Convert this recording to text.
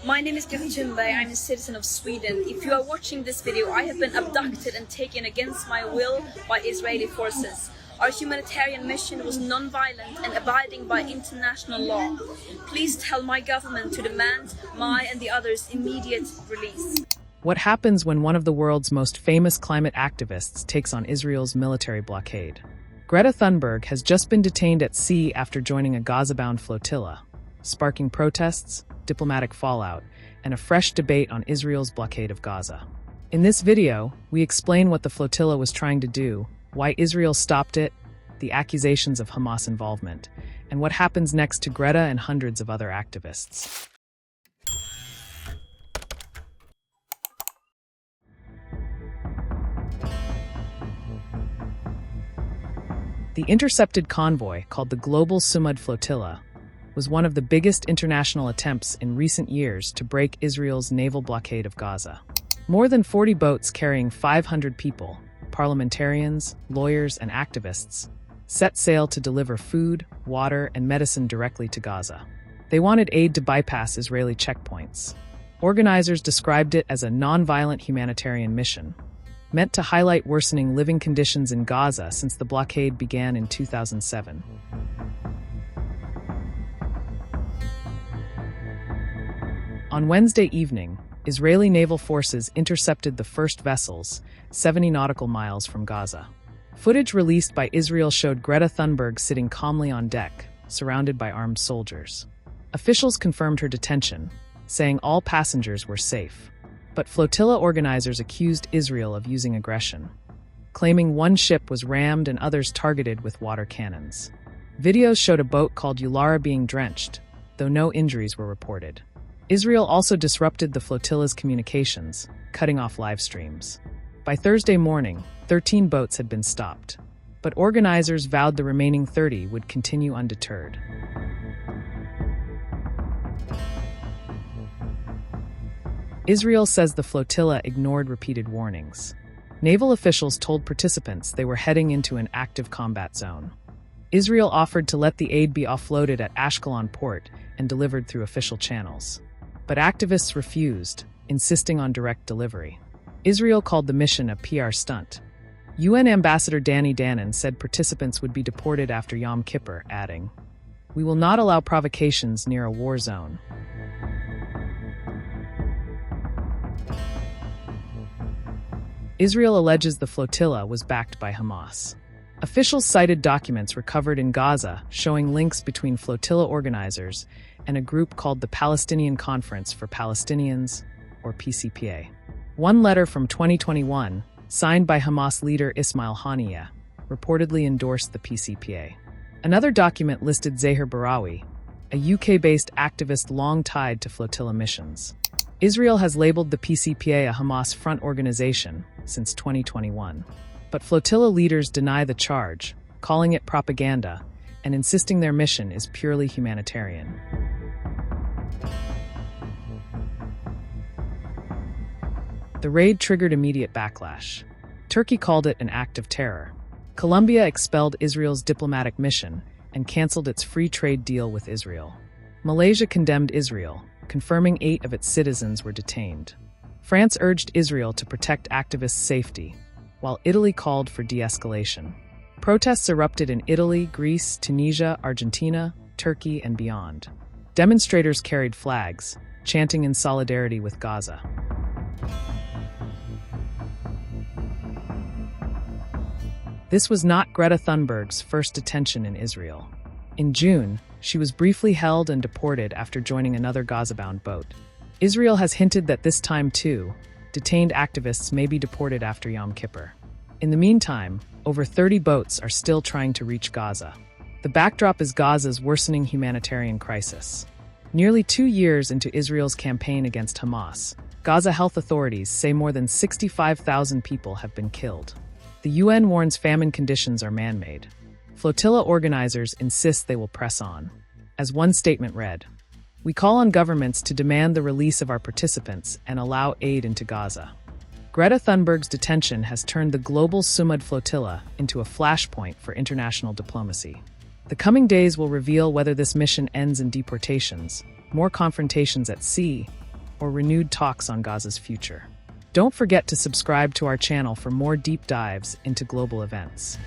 My name is Greta Thunberg. I'm a citizen of Sweden. If you are watching this video, I have been abducted and taken against my will by Israeli forces. Our humanitarian mission was non-violent and abiding by international law. Please tell my government to demand my and the others' immediate release. What happens when one of the world's most famous climate activists takes on Israel's military blockade? Greta Thunberg has just been detained at sea after joining a Gaza-bound flotilla, sparking protests, diplomatic fallout, and a fresh debate on Israel's blockade of Gaza. In this video, we explain what the flotilla was trying to do, why Israel stopped it, the accusations of Hamas involvement, and what happens next to Greta and hundreds of other activists. The intercepted convoy, called the Global Sumud Flotilla, was one of the biggest international attempts in recent years to break Israel's naval blockade of Gaza. More than 40 boats carrying 500 people, parliamentarians, lawyers, and activists, set sail to deliver food, water, and medicine directly to Gaza. They wanted aid to bypass Israeli checkpoints. Organizers described it as a non-violent humanitarian mission, meant to highlight worsening living conditions in Gaza since the blockade began in 2007. On Wednesday evening, Israeli naval forces intercepted the first vessels, 70 nautical miles from Gaza. Footage released by Israel showed Greta Thunberg sitting calmly on deck, surrounded by armed soldiers. Officials confirmed her detention, saying all passengers were safe. But flotilla organizers accused Israel of using aggression, claiming one ship was rammed and others targeted with water cannons. Videos showed a boat called Ulara being drenched, though no injuries were reported. Israel also disrupted the flotilla's communications, cutting off live streams. By Thursday morning, 13 boats had been stopped, but organizers vowed the remaining 30 would continue undeterred. Israel says the flotilla ignored repeated warnings. Naval officials told participants they were heading into an active combat zone. Israel offered to let the aid be offloaded at Ashkelon port and delivered through official channels. But activists refused, insisting on direct delivery. Israel called the mission a PR stunt. UN Ambassador Danny Danon said participants would be deported after Yom Kippur, adding, "We will not allow provocations near a war zone." Israel alleges the flotilla was backed by Hamas. Officials cited documents recovered in Gaza showing links between flotilla organizers and a group called the Palestinian Conference for Palestinians, or PCPA. One letter from 2021, signed by Hamas leader Ismail Haniyeh, reportedly endorsed the PCPA. Another document listed Zahir Barawi, a UK-based activist long tied to flotilla missions. Israel has labeled the PCPA a Hamas front organization since 2021. But flotilla leaders deny the charge, calling it propaganda, and insisting their mission is purely humanitarian. The raid triggered immediate backlash. Turkey called it an act of terror. Colombia expelled Israel's diplomatic mission and canceled its free trade deal with Israel. Malaysia condemned Israel, confirming 8 of its citizens were detained. France urged Israel to protect activists' safety, while Italy called for de-escalation. Protests erupted in Italy, Greece, Tunisia, Argentina, Turkey, and beyond. Demonstrators carried flags, chanting in solidarity with Gaza. This was not Greta Thunberg's first detention in Israel. In June, she was briefly held and deported after joining another Gaza-bound boat. Israel has hinted that this time, too, detained activists may be deported after Yom Kippur. In the meantime, over 30 boats are still trying to reach Gaza. The backdrop is Gaza's worsening humanitarian crisis. Nearly 2 years into Israel's campaign against Hamas, Gaza health authorities say more than 65,000 people have been killed. The UN warns famine conditions are man-made. Flotilla organizers insist they will press on. As one statement read, "We call on governments to demand the release of our participants and allow aid into Gaza." Greta Thunberg's detention has turned the global Sumud flotilla into a flashpoint for international diplomacy. The coming days will reveal whether this mission ends in deportations, more confrontations at sea, or renewed talks on Gaza's future. Don't forget to subscribe to our channel for more deep dives into global events.